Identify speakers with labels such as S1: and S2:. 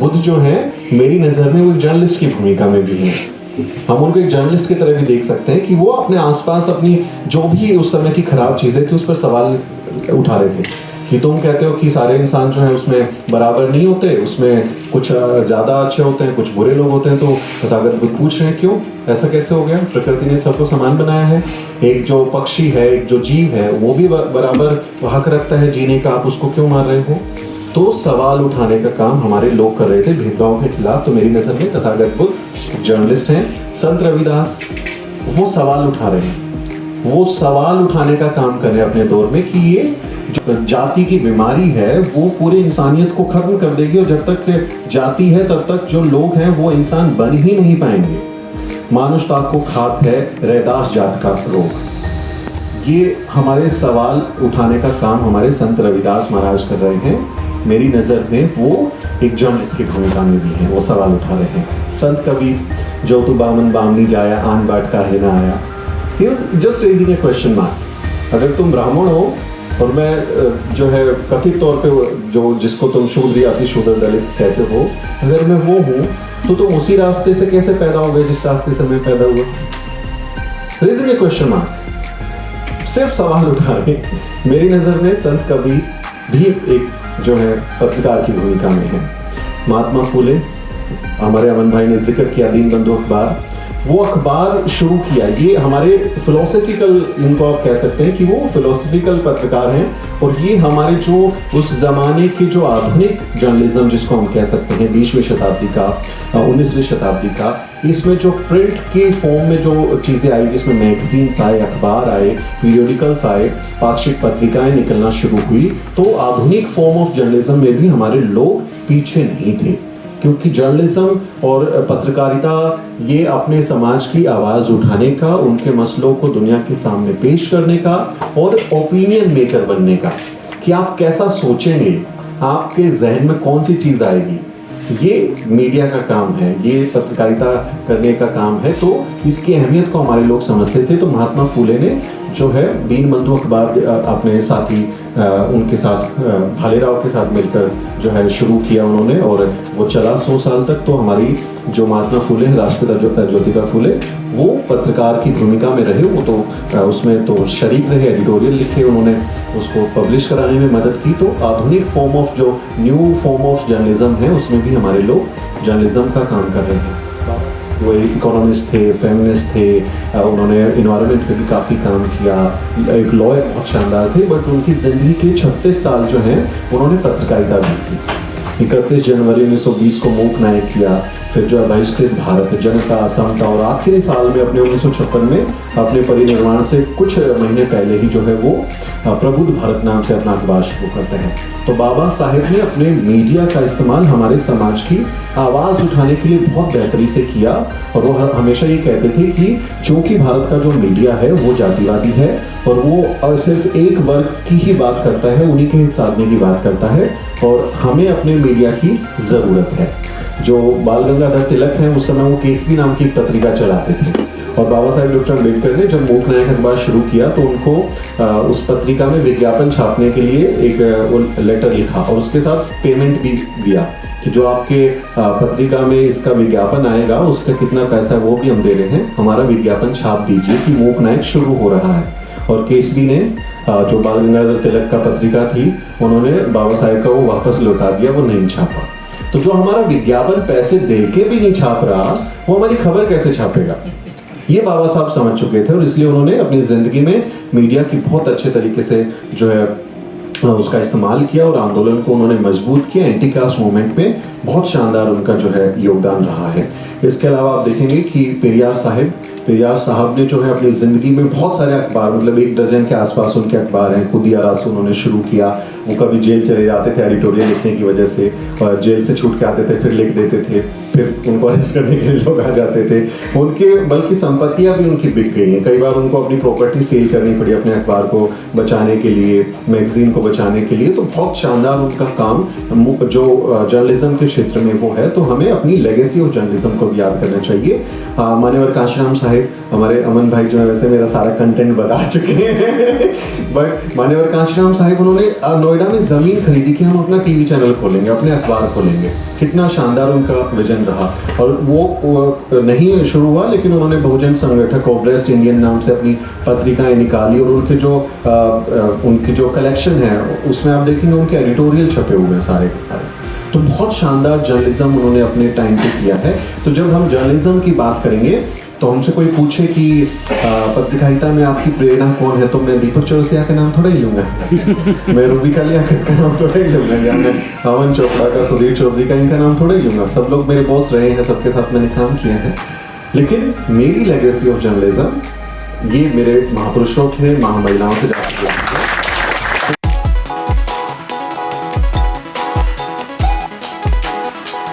S1: बुद्ध जो है मेरी नज़र में वो एक जर्नलिस्ट की भूमिका में भी है। हम उनको एक जर्नलिस्ट की तरह भी देख सकते हैं कि वो अपने आसपास अपनी जो भी उस समय की खराब चीज़ें थी उस पर सवाल उठा रहे थे कि तुम कहते हो कि सारे इंसान जो है उसमें बराबर नहीं होते, उसमें कुछ ज़्यादा अच्छे होते हैं, कुछ बुरे लोग होते हैं, तो तथागत बुद्ध पूछ रहे हैं क्यों ऐसा कैसे हो गया? प्रकृति ने सबको समान बनाया है, एक जो पक्षी है, एक जो जीव है वो भी बराबर हक रखता है जीने का, आप उसको क्यों मार रहे हो? तो सवाल उठाने का काम हमारे लोग कर रहे थे भेदभाव के खिलाफ। तो मेरी नज़र में तथागत बुद्ध जर्नलिस्ट हैं, संत रविदास वो सवाल उठा रहे हैं, वो सवाल उठाने का काम कर रहे हैं अपने दौर में कि ये जो जाति की बीमारी है वो पूरे इंसानियत को खत्म कर देगी, और जब तक जाति है तब तक जो लोग हैं वो इंसान बन ही नहीं पाएंगे। मानुषता को खात है रैदास जात का रोग। ये हमारे सवाल उठाने का काम हमारे संत रविदास महाराज कर रहे हैं। मेरी नज़र में वो एक जर्नलिस्ट की भूमिका में भी हैं, वो सवाल उठा रहे हैं। संत कबीर जो तू बामन बामनी जाया आन बाट का है ना आया, जस्ट रेजिंग ए क्वेश्चन मार्क। अगर तुम ब्राह्मण हो और मैं जो है कथित तौर पे जो जिसको तुम शूद्र या अतिशूद्र दलित कहते हो, अगर मैं वो हूँ तो तुम उसी रास्ते से कैसे पैदा हो गए जिस रास्ते से मैं पैदा हुआ? रेजिंग ए क्वेश्चन मार्क, सिर्फ सवाल उठा रहे। मेरी नज़र में संत कबीर भी एक जो है पत्रकार की भूमिका में है। महात्मा फूले, हमारे अमन भाई ने जिक्र किया दीनबंधु अखबार, वो अखबार शुरू किया। ये हमारे फिलोसफिकल, इनको आप कह सकते हैं कि वो फिलोसफिकल पत्रकार हैं, और ये हमारे जो उस जमाने के जो आधुनिक जर्नलिज्म जिसको हम कह सकते हैं 20वीं शताब्दी का 19वीं शताब्दी का, इसमें जो प्रिंट के फॉर्म में जो चीज़ें आई, जिसमें मैगजीन्स आए, अखबार आए, पीरियोडिकल्स आए, पाक्षिक पत्रिकाएं निकलना शुरू हुई, तो आधुनिक फॉर्म ऑफ जर्नलिज्म में भी हमारे लोग पीछे नहीं थे, क्योंकि जर्नलिज्म और पत्रकारिता ये अपने समाज की आवाज़ उठाने का, उनके मसलों को दुनिया के सामने पेश करने का, और ओपिनियन मेकर बनने का, कि आप कैसा सोचेंगे, आपके जहन में कौन सी चीज़ आएगी, ये मीडिया का काम है, ये पत्रकारिता करने का काम है। तो इसकी अहमियत को हमारे लोग समझते थे। तो महात्मा फूले ने जो है दीनबंधु अखबार अपने साथी उनके साथ भालेराव के साथ मिलकर जो है शुरू किया उन्होंने, और वो चला 100 साल तक। तो हमारी जो महात्मा फूले हैं, राष्ट्रपिता ज्योतिबा फूले, वो पत्रकार की भूमिका में रहे। वो तो उसमें तो शरीक रहे, एडिटोरियल लिखे उन्होंने, उसको पब्लिश कराने में मदद की। तो आधुनिक फॉर्म ऑफ जो न्यू फॉर्म ऑफ जर्नलिज्म है उसमें भी हमारे लोग जर्नलिज्म का काम कर रहे हैं। वो इकोनॉमिस्ट थे, फेमिनिस्ट थे, उन्होंने इन्वायरमेंट पे भी काफ़ी काम किया, एक लॉयर बहुत शानदार थे, बट उनकी ज़िंदगी के 36 साल जो हैं उन्होंने पत्रकारिता दी थी। 31 जनवरी 1920 को मूक नायक किया, फिर जो है बहिष्कृत भारत, जनता, समता, और आखिरी साल में अपने 1956 में अपने परिनिर्वाण से कुछ महीने पहले ही जो है वो प्रबुद्ध भारत नाम से अपना अखबार शुरू करते हैं। तो बाबा साहेब ने अपने मीडिया का इस्तेमाल हमारे समाज की आवाज़ उठाने के लिए बहुत बेहतरी से किया, और वो हमेशा ये कहते थे कि चूँकि भारत का जो मीडिया है वो जातिवादी है, और वो सिर्फ एक वर्ग की ही बात करता है, उन्हीं के हित साधने की बात करता है, और हमें अपने मीडिया की ज़रूरत है। जो बाल गंगाधर तिलक हैं उस समय वो केसरी नाम की एक पत्रिका चलाते थे, और बाबा साहेब डॉक्टर अम्बेडकर ने जब मूक नायक अखबार शुरू किया तो उनको उस पत्रिका में विज्ञापन छापने के लिए एक लेटर लिखा, और उसके साथ पेमेंट भी दिया कि जो आपके पत्रिका में इसका विज्ञापन आएगा उसका कितना पैसा है वो भी हम दे रहे हैं, हमारा विज्ञापन छाप दीजिए कि मूक नायक शुरू हो रहा है। और केसरी ने जो बाल गंगाधर तिलक का पत्रिका थी उन्होंने बाबा साहेब का वो वापस लौटा दिया, वो नहीं छापा। तो जो हमारा विज्ञापन पैसे दे के भी नहीं छाप रहा, वो हमारी खबर कैसे छापेगा? ये बाबा साहब समझ चुके थे, और इसलिए उन्होंने अपनी ज़िंदगी में मीडिया की बहुत अच्छे तरीके से जो है उसका इस्तेमाल किया, और आंदोलन को उन्होंने मजबूत किया। एंटी कास्ट मूवमेंट में बहुत शानदार उनका जो है योगदान रहा है। इसके अलावा आप देखेंगे कि पेरियार साहब ने जो है अपनी ज़िंदगी में बहुत सारे अखबार, मतलब 1 डज़न के आसपास उनके अखबार हैं। खुदिया रासू उन्होंने शुरू किया, वो कभी जेल चले जाते थे एडिटोरियल लिखने की वजह से, और जेल से छूट के आते थे फिर लिख देते थे। फिर उनको अरेस्ट करने के लिए लोग आ जाते थे। उनके बल्कि संपत्तियां भी उनकी बिक गई हैं, कई बार उनको अपनी प्रॉपर्टी सेल करनी पड़ी अपने अखबार को बचाने के लिए, मैगजीन को बचाने के लिए। तो बहुत शानदार उनका काम जो जर्नलिज्म के क्षेत्र में वो है। तो हमें अपनी लेगेसी ऑफ जर्नलिज्म को भी याद करना चाहिए। मान्यवर कांशीराम साहिब, हमारे अमन भाई जो है वैसे मेरा सारा कंटेंट बता चुके हैं बट मान्यवर कांशीराम साहिब उन्होंने नोएडा में ज़मीन खरीदी कि हम अपना टीवी चैनल खोलेंगे, अपने अखबार खोलेंगे। कितना शानदार उनका विजन रहा। और वो नहीं शुरू हुआ, लेकिन उन्होंने बहुजन संगठक ऑब्रेस्ट इंडियन नाम से अपनी पत्रिकाएं निकाली और उनकी जो कलेक्शन है उसमें आप देखेंगे उनके एडिटोरियल छपे हुए हैं सारे के सारे। तो बहुत शानदार जर्नलिज्म उन्होंने अपने टाइम पे किया है। तो जब हम जर्नलिज्म की बात करेंगे तो हमसे कोई पूछे कि पत्रकारिता में आपकी प्रेरणा कौन है, तो मैं दीपक चौरसिया का नाम थोड़ा ही लूँगा मैं रूबिका लियाकत का नाम थोड़ा ही लूँगा, या मैं अमन चोपड़ा का, सुधीर चौधरी का, इनका नाम थोड़ा ही लूँगा। सब लोग मेरे बॉस रहे हैं, सबके साथ मैंने काम किया है। लेकिन मेरी लेगेसी ऑफ जर्नलिज्म ये मेरे महापुरुषों के, महिलाओं से जाती है।